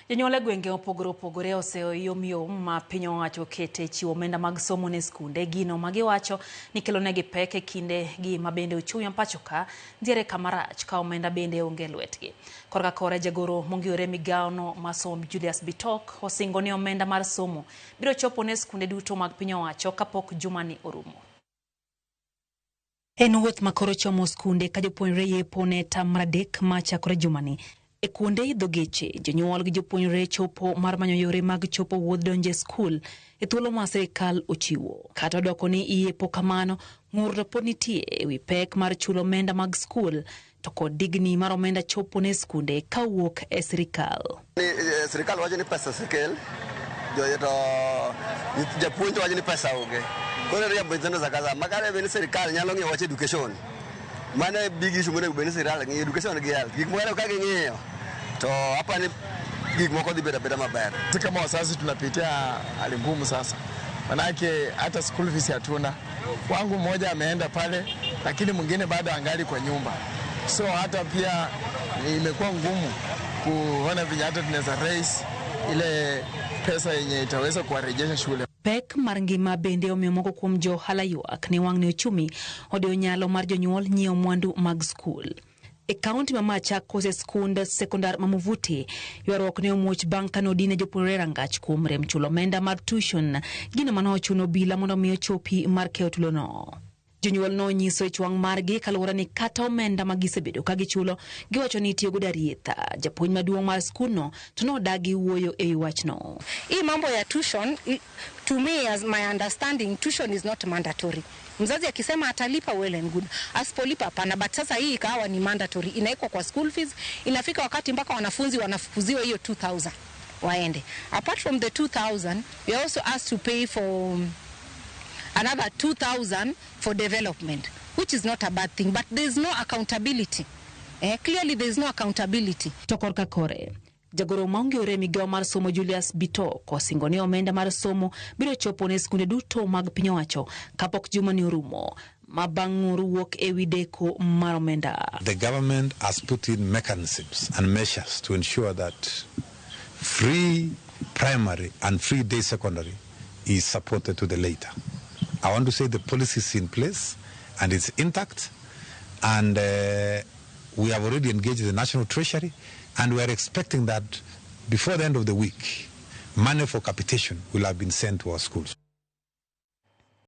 Jonyuol e gwenge opogore oseo yom ma piny owacho kete chiwo omenda mag somo ne skunde. Gino ma giwacho ni kelonegi pek e kinde gi ma bende ochung' pacho ka ntiere kama rach ka omenda bende onge lwetgi. Korka kore jagoro mongiore migaono ma somo Julius Bitok osingo ni omenda mar somo biro chopo ne skunde duto mag piny owacho kapok jumani orumo. En wuoth makoro chomo skunde ka jopuonjre yepo ne tamra adek ma chakore jumani. E kuonde idho geche, jonyuol gi jopuonjre chopo mar manyo yore mag chopo wuodh donje skul e thuolo ma sirkal ochiwo. Kata odoko ni iyepo kamano, ng'ur pod nitie e wi pek mar chulo omenda mag skul to kod digni mar omenda chopo ne skunde ka wuok e sirkal. Sirkal wacho ni pesa sekel, japuonj wacho ni pesa onge. Koro ya benzendo za kaza makare bene sirkal nyalo ng'iewo wach education. Mane big issue mone bene sirkal ng'iewo education gi health. Gik moko ka ging'iyo to hapa ni gik moko dhi beda maber. Sisi kama wazazi tunapitia hali ngumu sasa. Manake hata school fees hatuna. Wangu mmoja ameenda pale lakini mwingine bado angali kwa nyumba. So hata pia imekuwa ngumu kuona vile hata tunaweza raise ile pesa yenye itaweza kuwarejesha shule. Pek mar ngima bende omiyo moko kuom johala ywak ni wang' ne ochumi odewo nyalo mar jonyuol nyiewo mwandu mag skul. E kaunti ma Machakos skund sekondar ma Muvuti ywaruok ne omuoch bang' kane odine jopuonjre rangach kuom rem chulo omenda mar tuition, gino mane ochuno obila mondo omi ochopi mar keyo tulono. Jonyuol no nyiso ich wang' margi kaluwore ni kata omenda ma gisebedo ka gichulo giwacho ni itiyo godo arietha. Japuonj maduong' mar skulno to nodagi wuoyo e wi wachno. Hii mambo ya tuition, to me as my understanding, tuition is not mandatory. Mzazi akisema atalipa well and good, asipolipa hapana. But sasa hii ikawa ni mandatory, inaikwa kwa school fees. Inafika wakati mpaka wanafunzi wanafukuziwa hiyo 2000 waende. Apart from the 2000, we are also asked to pay for another 2000 for development, which is not a bad thing, but there is no accountability. Clearly there is no accountability. Tokorka kore jagoro mongiore migao mar somo Julius Bitok osingo ni omenda mar somo biro chopo ne skunde duto mag piny owacho kapok jumani orumo. The government has put in mechanisms and measures to ensure that free primary and free day secondary is supported to the later. I want to say the policy is in place and it's intact, and we have already engaged the National Treasury, and we are expecting that before the end of the week, money for capitation will have been sent to our schools.